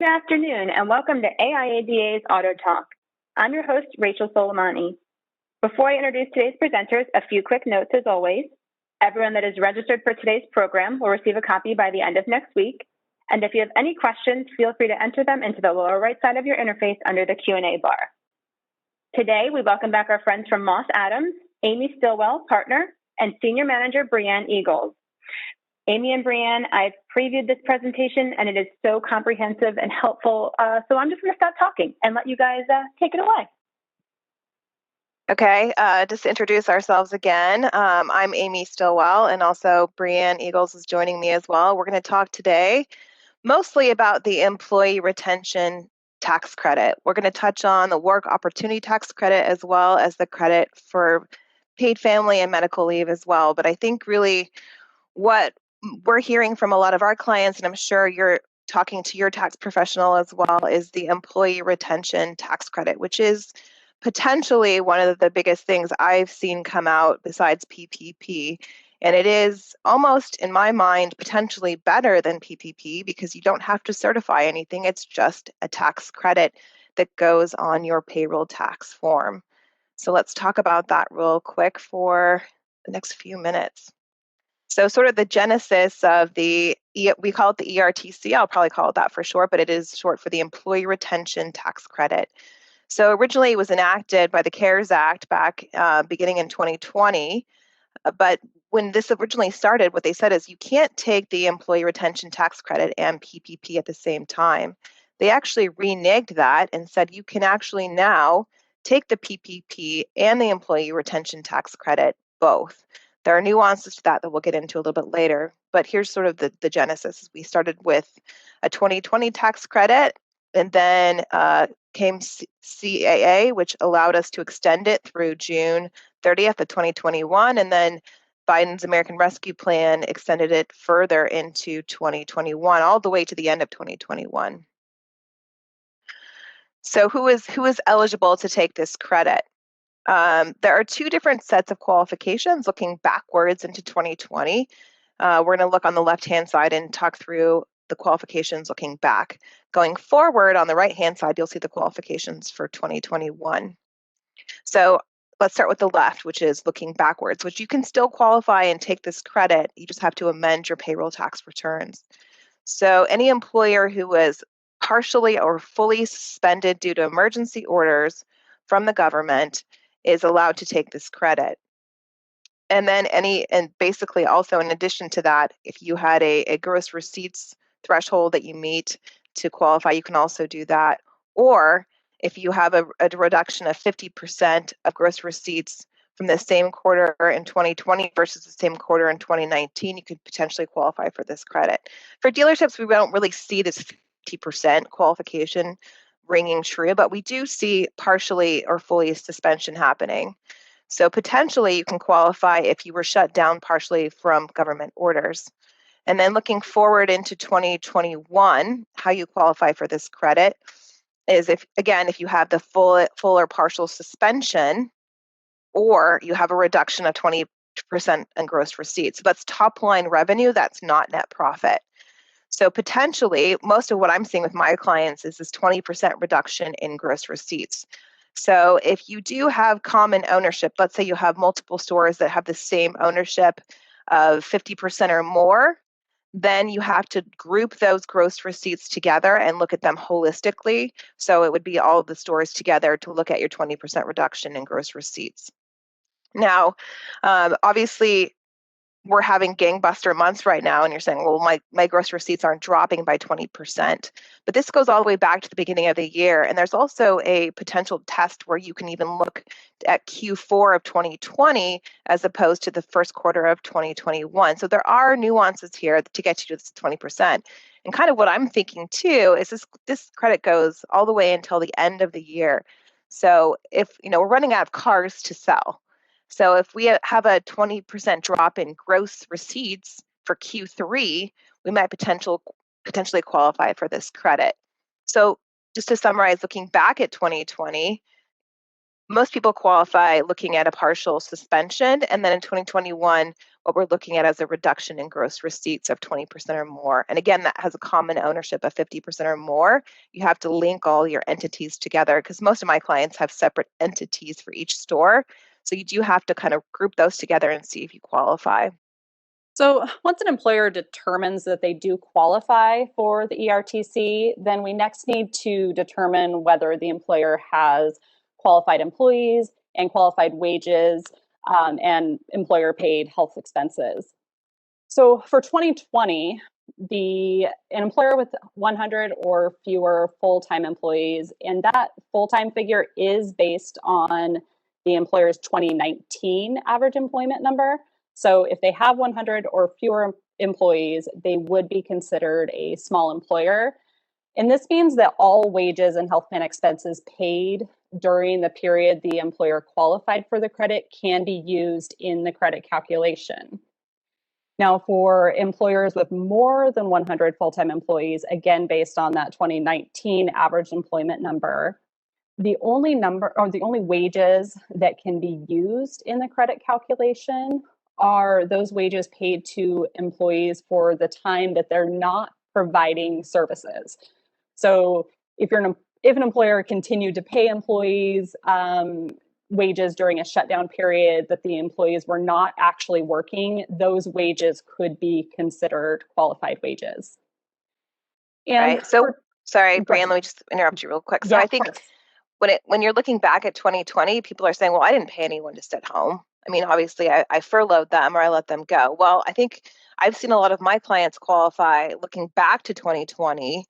Good afternoon, and welcome to AIADA's AutoTalk. I'm your host, Rachel Soleimani. Before I introduce today's presenters, a few quick notes as always. Everyone that is registered for today's program will receive a copy by the end of next week. And if you have any questions, feel free to enter them into the lower right side of your interface under the Q&A bar. Today, we welcome back our friends from Moss Adams, Amy Stillwell, partner, and Senior Manager Brianne Eagles. Amy and Brianne, I've previewed this presentation and it is so comprehensive and helpful. So I'm just going to stop talking and let you guys take it away. Okay, just to introduce ourselves again, I'm Amy Stillwell, and also Brianne Eagles is joining me as well. We're going to talk today mostly about the employee retention tax credit. We're going to touch on the work opportunity tax credit as well as the credit for paid family and medical leave as well. But I think really what we're hearing from a lot of our clients, and I'm sure you're talking to your tax professional as well, is the employee retention tax credit, which is potentially one of the biggest things I've seen come out besides PPP. And it is almost, in my mind, potentially better than PPP because you don't have to certify anything. It's just a tax credit that goes on your payroll tax form. So let's talk about that real quick for the next few minutes. So sort of the genesis of we call it the ERTC, I'll probably call it that for short, but it is short for the Employee Retention Tax Credit. So originally it was enacted by the CARES Act back beginning in 2020, but when this originally started, what they said is you can't take the Employee Retention Tax Credit and PPP at the same time. They actually reneged that and said you can actually now take the PPP and the Employee Retention Tax Credit both. There are nuances to that we'll get into a little bit later, but here's sort of the genesis. We started with a 2020 tax credit, and then came CAA, which allowed us to extend it through June 30th of 2021, and then Biden's American Rescue Plan extended it further into 2021, all the way to the end of 2021. So who is eligible to take this credit? There are two different sets of qualifications looking backwards into 2020. We're going to look on the left-hand side and talk through the qualifications looking back. Going forward on the right-hand side, you'll see the qualifications for 2021. So let's start with the left, which is looking backwards, which you can still qualify and take this credit. You just have to amend your payroll tax returns. So any employer who was partially or fully suspended due to emergency orders from the government is allowed to take this credit. And then basically also in addition to that, if you had a gross receipts threshold that you meet to qualify, you can also do that. Or if you have a reduction of 50% of gross receipts from the same quarter in 2020 versus the same quarter in 2019, you could potentially qualify for this credit. For dealerships, we don't really see this 50% qualification ringing true, but we do see partially or fully suspension happening. So potentially you can qualify if you were shut down partially from government orders. And then looking forward into 2021, how you qualify for this credit is if you have the full or partial suspension, or you have a reduction of 20% in gross receipts. So that's top line revenue, that's not net profit. So potentially, most of what I'm seeing with my clients is this 20% reduction in gross receipts. So if you do have common ownership, let's say you have multiple stores that have the same ownership of 50% or more, then you have to group those gross receipts together and look at them holistically. So it would be all of the stores together to look at your 20% reduction in gross receipts. Now, obviously, we're having gangbuster months right now, and you're saying, well, my gross receipts aren't dropping by 20%. But this goes all the way back to the beginning of the year. And there's also a potential test where you can even look at Q4 of 2020 as opposed to the first quarter of 2021. So there are nuances here to get you to this 20%. And kind of what I'm thinking too is this credit goes all the way until the end of the year. So if we're running out of cars to sell. So if we have a 20% drop in gross receipts for Q3, we might potentially qualify for this credit. So just to summarize, looking back at 2020, most people qualify looking at a partial suspension, and then in 2021, what we're looking at as a reduction in gross receipts of 20% or more. And again, that has a common ownership of 50% or more. You have to link all your entities together because most of my clients have separate entities for each store. So you do have to kind of group those together and see if you qualify. So once an employer determines that they do qualify for the ERTC, then we next need to determine whether the employer has qualified employees and qualified wages and employer paid health expenses. So for 2020, an employer with 100 or fewer full-time employees, and that full-time figure is based on the employer's 2019 average employment number. So if they have 100 or fewer employees, they would be considered a small employer. And this means that all wages and health plan expenses paid during the period the employer qualified for the credit can be used in the credit calculation. Now, for employers with more than 100 full-time employees, again, based on that 2019 average employment number, the only wages that can be used in the credit calculation are those wages paid to employees for the time that they're not providing services. So if an employer continued to pay employees wages during a shutdown period that the employees were not actually working, those wages could be considered qualified wages. And right. So, sorry, Brian, let me just interrupt you real quick. So I think when you're looking back at 2020, people are saying, well, I didn't pay anyone to sit home. I mean, obviously, I furloughed them or I let them go. Well, I think I've seen a lot of my clients qualify looking back to 2020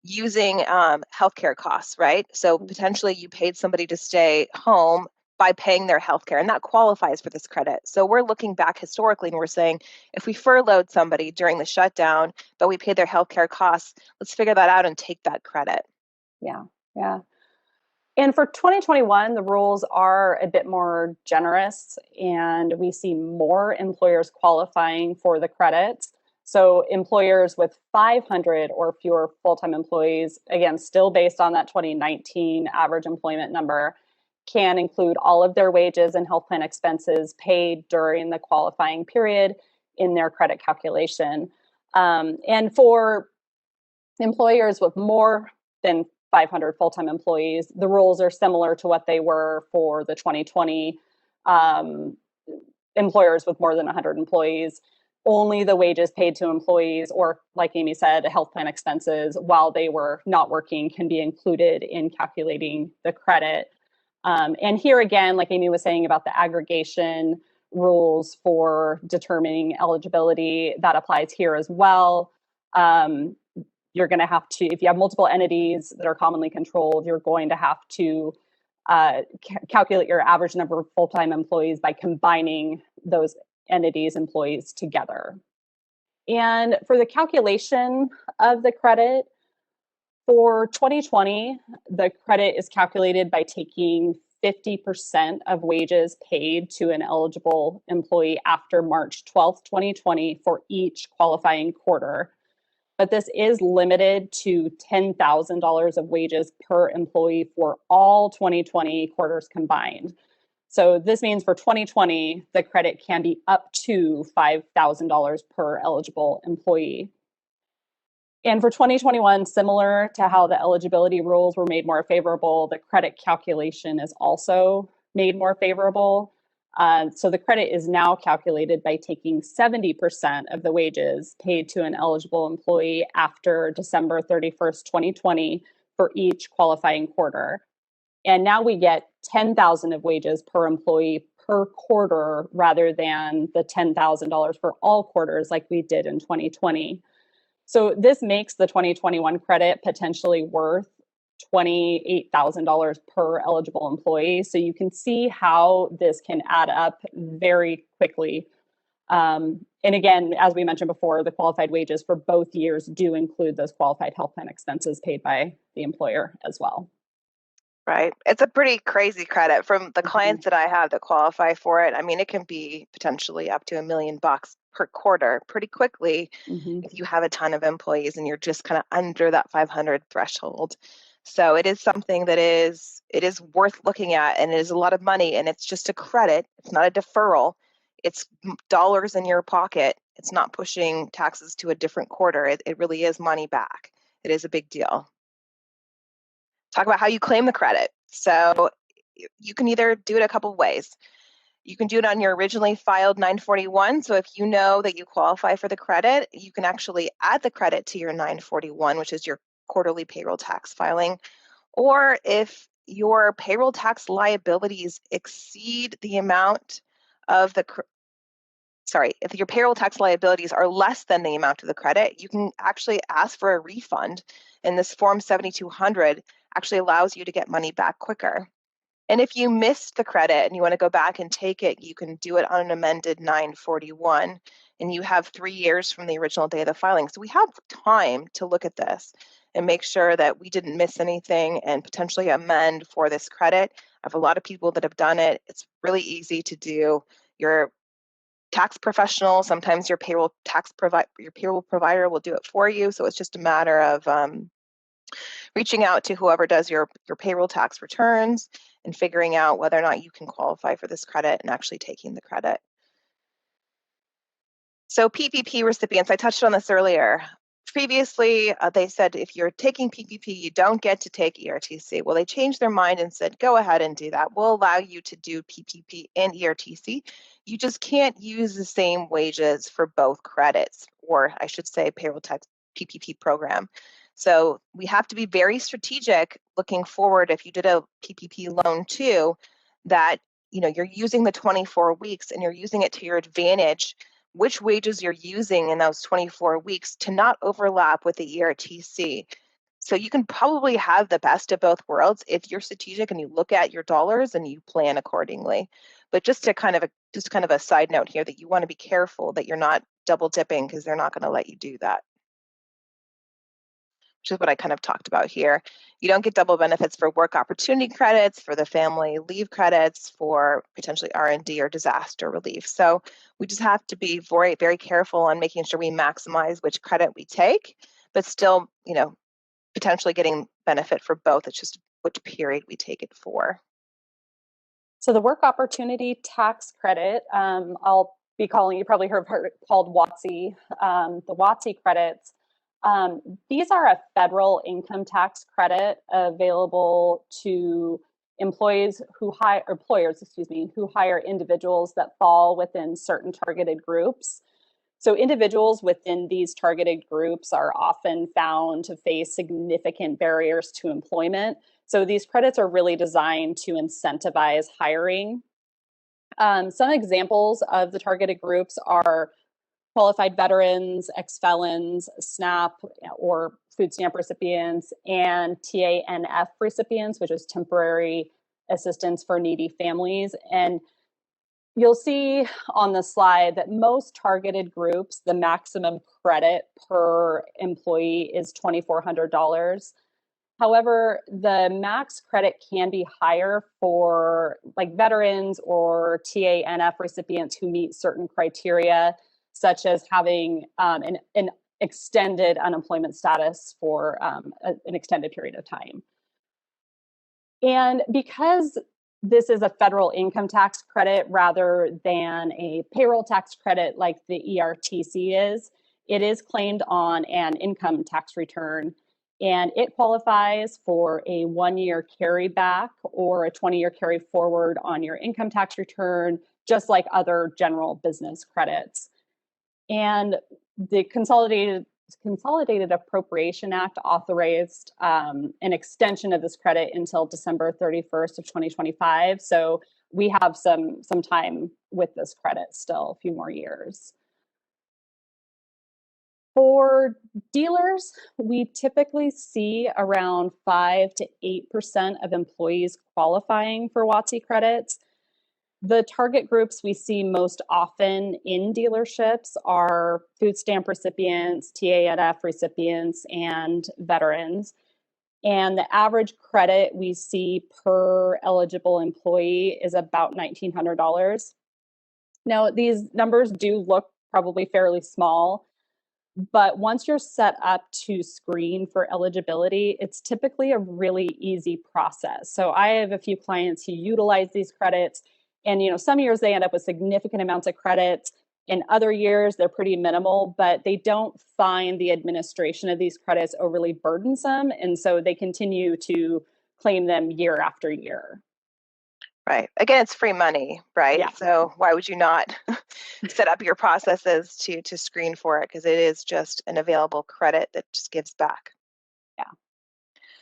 using healthcare costs, right? So potentially you paid somebody to stay home by paying their healthcare, and that qualifies for this credit. So we're looking back historically and we're saying, if we furloughed somebody during the shutdown, but we paid their healthcare costs, let's figure that out and take that credit. Yeah. And for 2021, the rules are a bit more generous, and we see more employers qualifying for the credits. So employers with 500 or fewer full-time employees, again, still based on that 2019 average employment number, can include all of their wages and health plan expenses paid during the qualifying period in their credit calculation. And for employers with more than 500 full-time employees, the rules are similar to what they were for the 2020 employers with more than 100 employees. Only the wages paid to employees, or like Amy said, health plan expenses while they were not working, can be included in calculating the credit. And here again, like Amy was saying about the aggregation rules for determining eligibility, that applies here as well. You're going to have to, if you have multiple entities that are commonly controlled, you're going to have to calculate your average number of full-time employees by combining those entities' employees together. And for the calculation of the credit, for 2020, the credit is calculated by taking 50% of wages paid to an eligible employee after March 12th, 2020 for each qualifying quarter. But this is limited to $10,000 of wages per employee for all 2020 quarters combined. So this means for 2020, the credit can be up to $5,000 per eligible employee. And for 2021, similar to how the eligibility rules were made more favorable, the credit calculation is also made more favorable. So the credit is now calculated by taking 70% of the wages paid to an eligible employee after December 31st, 2020 for each qualifying quarter. And now we get $10,000 of wages per employee per quarter rather than the $10,000 for all quarters like we did in 2020. So this makes the 2021 credit potentially worth $28,000 per eligible employee. So you can see how this can add up very quickly. And again, as we mentioned before, the qualified wages for both years do include those qualified health plan expenses paid by the employer as well. Right. It's a pretty crazy credit from the clients that I have that qualify for it. I mean, it can be potentially up to $1 million per quarter pretty quickly if you have a ton of employees and you're just kind of under that 500 threshold. So it is something that it is worth looking at, and it is a lot of money, and it's just a credit. It's not a deferral. it's dollars in your pocket. It's not pushing taxes to a different quarter. It really is money back. It is a big deal. Talk about how you claim the credit. So you can either do it a couple of ways. You can do it on your originally filed 941. So if you know that you qualify for the credit, you can actually add the credit to your 941, which is your quarterly payroll tax filing. Or if your payroll tax liabilities exceed the amount of the, if your payroll tax liabilities are less than the amount of the credit, you can actually ask for a refund. And this Form 7200 actually allows you to get money back quicker. And if you missed the credit and you want to go back and take it, you can do it on an amended 941, and you have 3 years from the original day of the filing. So we have time to look at this and make sure that we didn't miss anything and potentially amend for this credit. I have a lot of people that have done it. It's really easy to do. Your tax professional, sometimes your payroll provider will do it for you. So it's just a matter of reaching out to whoever does your payroll tax returns and figuring out whether or not you can qualify for this credit and actually taking the credit. So PPP recipients, I touched on this earlier. Previously, they said if you're taking PPP, you don't get to take ERTC. Well, they changed their mind and said, go ahead and do that. We'll allow you to do PPP and ERTC. You just can't use the same wages for both credits, or I should say payroll tax PPP program. So we have to be very strategic looking forward. If you did a PPP loan too, that you're using the 24 weeks and you're using it to your advantage, which wages you're using in those 24 weeks to not overlap with the ERTC. So you can probably have the best of both worlds if you're strategic and you look at your dollars and you plan accordingly. But just kind of a side note here that you want to be careful that you're not double dipping, because they're not going to let you do that. Which is what I kind of talked about here. You don't get double benefits for work opportunity credits, for the family leave credits, for potentially R&D or disaster relief. So we just have to be very, very careful on making sure we maximize which credit we take, but still, potentially getting benefit for both. It's just which period we take it for. So the work opportunity tax credit, I'll be calling, you probably heard it called WOTC, the WOTC credits. These are a federal income tax credit available to employers who hire individuals that fall within certain targeted groups. So individuals within these targeted groups are often found to face significant barriers to employment. So these credits are really designed to incentivize hiring. Some examples of the targeted groups are qualified veterans, ex-felons, SNAP or food stamp recipients, and TANF recipients, which is temporary assistance for needy families. And you'll see on the slide that most targeted groups, the maximum credit per employee is $2,400. However, the max credit can be higher for like veterans or TANF recipients who meet certain criteria, such as having an extended unemployment status for an extended period of time. And because this is a federal income tax credit rather than a payroll tax credit like the ERTC is, it is claimed on an income tax return, and it qualifies for a 1-year carryback or a 20-year carry forward on your income tax return, just like other general business credits. And the Consolidated Appropriation Act authorized an extension of this credit until December 31st of 2025. So we have some time with this credit still, a few more years. For dealers, we typically see around 5 to 8% of employees qualifying for WOTC credits. The target groups we see most often in dealerships are food stamp recipients, TANF recipients, and veterans. And the average credit we see per eligible employee is about $1,900. Now, these numbers do look probably fairly small, but once you're set up to screen for eligibility, it's typically a really easy process. So I have a few clients who utilize these credits, And, some years they end up with significant amounts of credit. In other years, they're pretty minimal, but they don't find the administration of these credits overly burdensome. And so they continue to claim them year after year. Right. Again, it's free money, right? Yeah. So why would you not set up your processes to screen for it? Because it is just an available credit that just gives back. Yeah.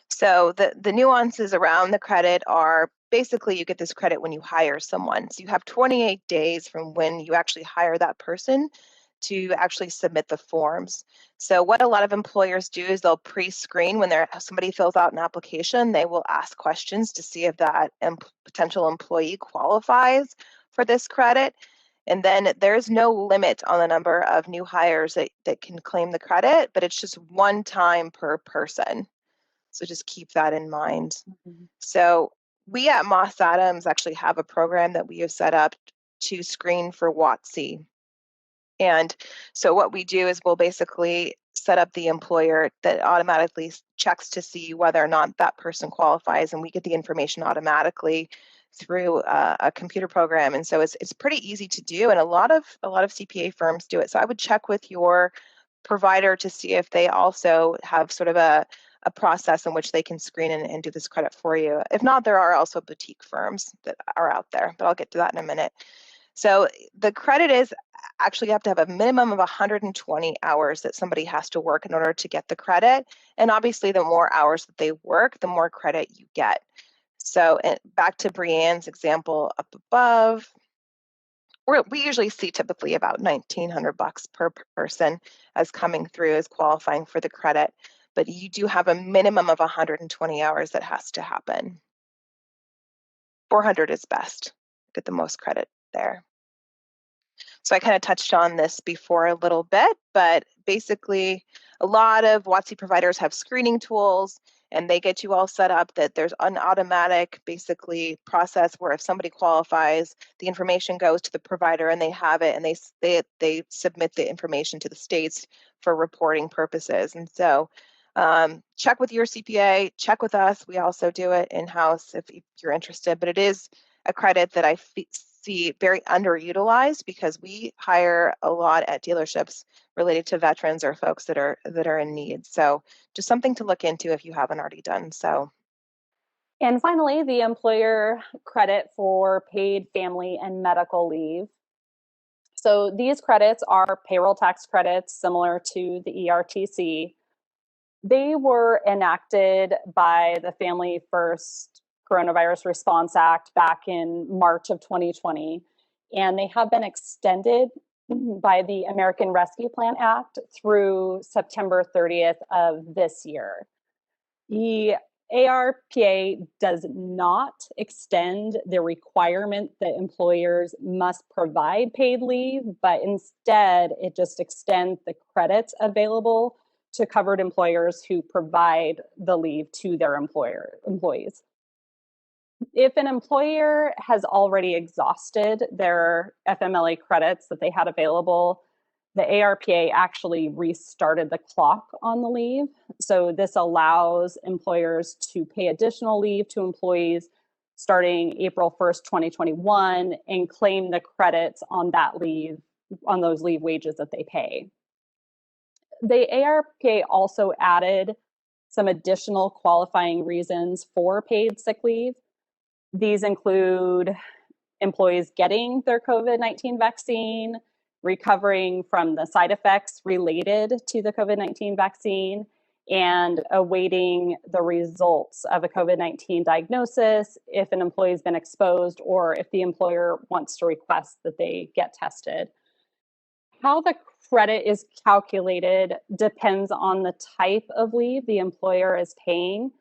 So the nuances around the credit are basically you get this credit when you hire someone. So you have 28 days from when you actually hire that person to actually submit the forms. So what a lot of employers do is they'll pre-screen when somebody fills out an application, they will ask questions to see if that potential employee qualifies for this credit. And then there's no limit on the number of new hires that can claim the credit, but it's just one time per person. So just keep that in mind. Mm-hmm. So we at Moss Adams actually have a program that we have set up to screen for WOTC. And so what we do is we'll basically set up the employer that automatically checks to see whether or not that person qualifies, and we get the information automatically through a computer program. And so it's pretty easy to do, and a lot of CPA firms do it. So I would check with your provider to see if they also have sort of a process in which they can screen and do this credit for you. If not, there are also boutique firms that are out there, but I'll get to that in a minute. So the credit is actually you have to have a minimum of 120 hours that somebody has to work in order to get the credit. And obviously, the more hours that they work, the more credit you get. So back to Brianne's example up above, we usually see typically about $1,900 per person as coming through as qualifying for the credit. But you do have a minimum of 120 hours that has to happen. 400 is best. Get the most credit there. So I kind of touched on this before a little bit, but basically a lot of WOTC providers have screening tools, and they get you all set up that there's an automatic basically process where if somebody qualifies, the information goes to the provider and they have it, and they submit the information to the states for reporting purposes. And so check with your CPA, check with us. We also do it in-house if you're interested, but it is a credit that I see very underutilized because we hire a lot at dealerships related to veterans or folks that are in need. So just something to look into if you haven't already done so. And finally, the employer credit for paid family and medical leave. So these credits are payroll tax credits similar to the ERTC. They were enacted by the Family First Coronavirus Response Act back in March of 2020, and they have been extended by the American Rescue Plan Act through September 30th of this year. The ARPA does not extend the requirement that employers must provide paid leave, but instead it just extends the credits available to covered employers who provide the leave to their employees. If an employer has already exhausted their FMLA credits that they had available, the ARPA actually restarted the clock on the leave. So this allows employers to pay additional leave to employees starting April 1st, 2021, and claim the credits on that leave, on those leave wages that they pay. The ARPA also added some additional qualifying reasons for paid sick leave. These include employees getting their COVID-19 vaccine, recovering from the side effects related to the COVID-19 vaccine, and awaiting the results of a COVID-19 diagnosis if an employee has been exposed or if the employer wants to request that they get tested. How the credit is calculated depends on the type of leave the employer is paying.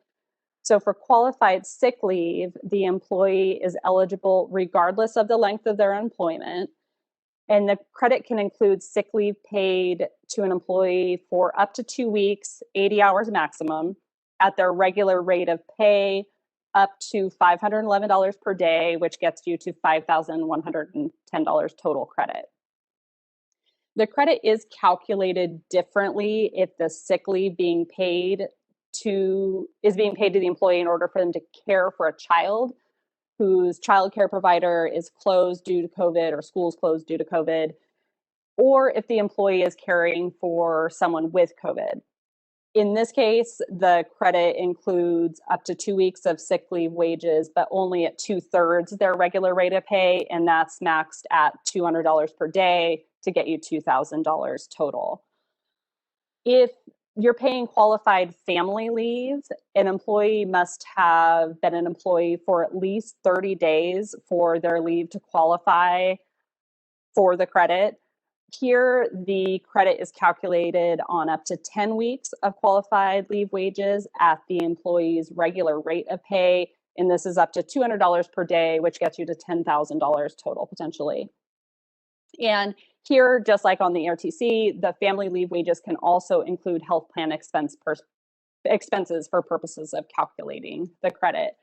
So for qualified sick leave, the employee is eligible regardless of the length of their employment. And the credit can include sick leave paid to an employee for up to 2 weeks, 80 hours maximum, at their regular rate of pay, up to $511 per day, which gets you to $5,110 total credit. The credit is calculated differently if the sick leave is being paid to the employee in order for them to care for a child whose childcare provider is closed due to COVID or schools closed due to COVID, or if the employee is caring for someone with COVID. In this case, the credit includes up to 2 weeks of sick leave wages, but only at 2/3 their regular rate of pay, and that's maxed at $200 per day to get you $2,000 total. If you're paying qualified family leave, an employee must have been an employee for at least 30 days for their leave to qualify for the credit. Here, the credit is calculated on up to 10 weeks of qualified leave wages at the employee's regular rate of pay. And this is up to $200 per day, which gets you to $10,000 total potentially. And here, just like on the ERTC, the family leave wages can also include health plan expenses for purposes of calculating the credit.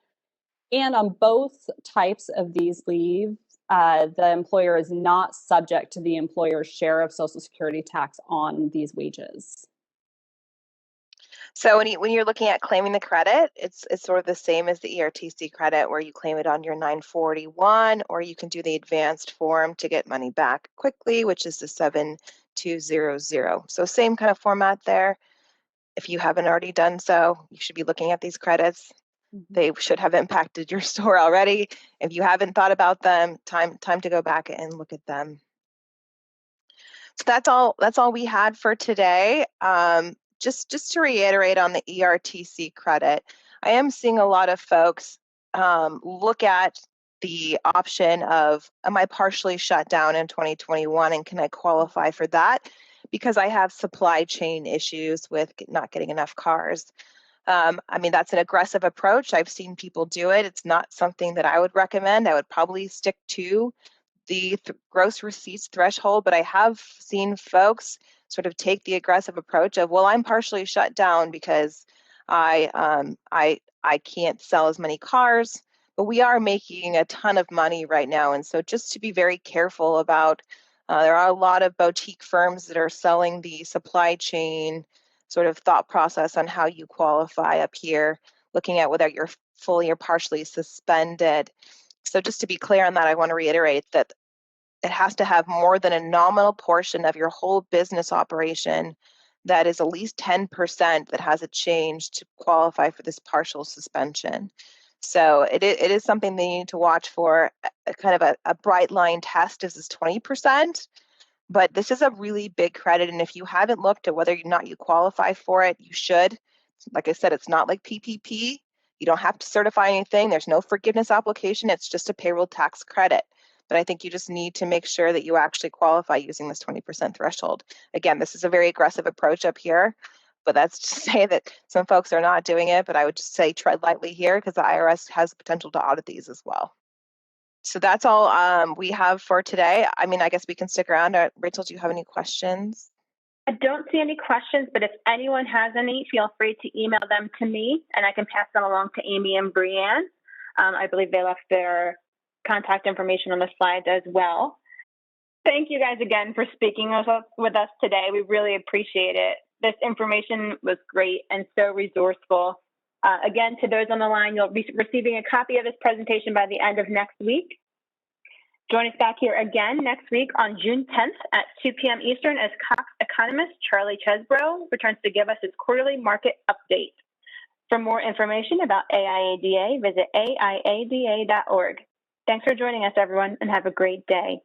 And on both types of these leaves, the employer is not subject to the employer's share of Social Security tax on these wages. So when you're looking at claiming the credit, it's sort of the same as the ERTC credit, where you claim it on your 941, or you can do the advanced form to get money back quickly, which is the 7200. So same kind of format there. If you haven't already done so, you should be looking at these credits. They should have impacted your store already. If you haven't thought about them, time to go back and look at them. So that's all we had for today. Just to reiterate on the ERTC credit, I am seeing a lot of folks look at the option of, am I partially shut down in 2021 and can I qualify for that? Because I have supply chain issues with not getting enough cars. I mean, that's an aggressive approach. I've seen people do it. It's not something that I would recommend. I would probably stick to the gross receipts threshold, but I have seen folks sort of take the aggressive approach of, well, I'm partially shut down because I can't sell as many cars, but we are making a ton of money right now. And so just to be very careful about, there are a lot of boutique firms that are selling the supply chain sort of thought process on how you qualify up here, looking at whether you're fully or partially suspended. So just to be clear on that, I want to reiterate that it has to have more than a nominal portion of your whole business operation that is at least 10% that has a change to qualify for this partial suspension. So it is something they need to watch for. Kind of a bright line test is 20%. But this is a really big credit, and if you haven't looked at whether or not you qualify for it, you should. Like I said, it's not like PPP. You don't have to certify anything. There's no forgiveness application. It's just a payroll tax credit. But I think you just need to make sure that you actually qualify using this 20% threshold. Again, this is a very aggressive approach up here, but that's to say that some folks are not doing it, but I would just say tread lightly here because the IRS has the potential to audit these as well. So that's all we have for today. I mean, I guess we can stick around. Rachel, do you have any questions? I don't see any questions, but if anyone has any, feel free to email them to me, and I can pass them along to Amy and Brianne. I believe they left their contact information on the slides as well. Thank you guys again for speaking with us today. We really appreciate it. This information was great and so resourceful. Again, to those on the line, you'll be receiving a copy of this presentation by the end of next week. Join us back here again next week on June 10th at 2 p.m. Eastern as Cox economist Charlie Chesbrough returns to give us his quarterly market update. For more information about AIADA, visit aiada.org. Thanks for joining us, everyone, and have a great day.